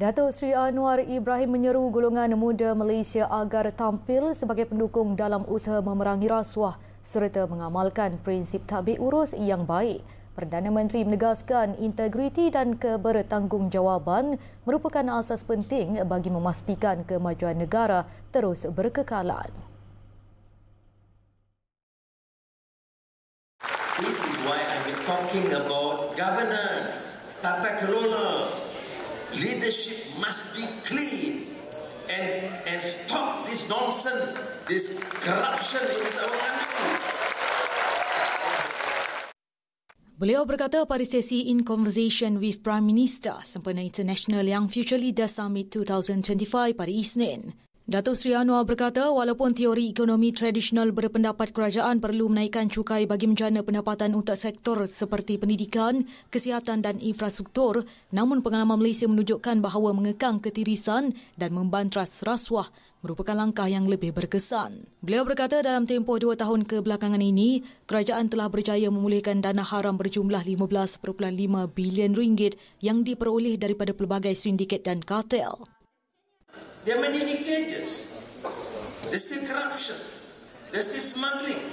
Datuk Seri Anwar Ibrahim menyeru golongan muda Malaysia agar tampil sebagai pendukung dalam usaha memerangi rasuah serta mengamalkan prinsip tadbir urus yang baik. Perdana Menteri menegaskan integriti dan kebertanggungjawaban merupakan asas penting bagi memastikan kemajuan negara terus berkekalan. This is why I've been talking about governance, tata kelola. Leadership must be clean and stop this nonsense, this corruption in our country. Beliau berkata pada sesi In Conversation with Prime Minister sempena International Young Future Leaders Summit 2025 pada Isnin. Datuk Seri Anwar berkata walaupun teori ekonomi tradisional berpendapat kerajaan perlu menaikkan cukai bagi menjana pendapatan untuk sektor seperti pendidikan, kesihatan dan infrastruktur, namun pengalaman Malaysia menunjukkan bahawa mengekang ketirisan dan membantras rasuah merupakan langkah yang lebih berkesan. Beliau berkata dalam tempoh 2 tahun kebelakangan ini, kerajaan telah berjaya memulihkan dana haram berjumlah 15.5 bilion ringgit yang diperoleh daripada pelbagai sindiket dan kartel. There are many leakages. There's still corruption. There's still smuggling.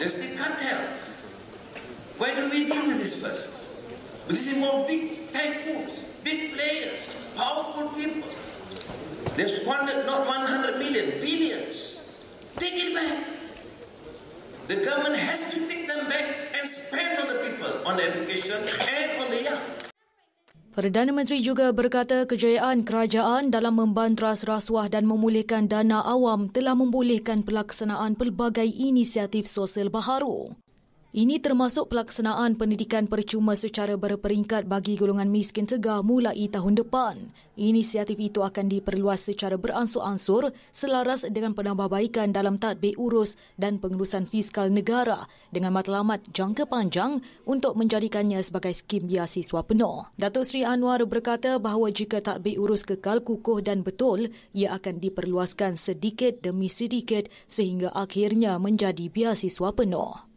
There's still cartels. Why don't we deal with this first? This involves big tycoons, big players, powerful people. They've squandered not 100 million, billions. Take it back. The government has to take them back and spend on the people, on the education and on the young. Perdana Menteri juga berkata kejayaan kerajaan dalam membantras rasuah dan memulihkan dana awam telah membolehkan pelaksanaan pelbagai inisiatif sosial baharu. Ini termasuk pelaksanaan pendidikan percuma secara berperingkat bagi golongan miskin tegar mulai tahun depan. Inisiatif itu akan diperluas secara beransur-ansur selaras dengan penambahbaikan dalam tadbir urus dan pengurusan fiskal negara dengan matlamat jangka panjang untuk menjadikannya sebagai skim biasiswa penuh. Datuk Seri Anwar berkata bahawa jika tadbir urus kekal kukuh dan betul, ia akan diperluaskan sedikit demi sedikit sehingga akhirnya menjadi biasiswa penuh.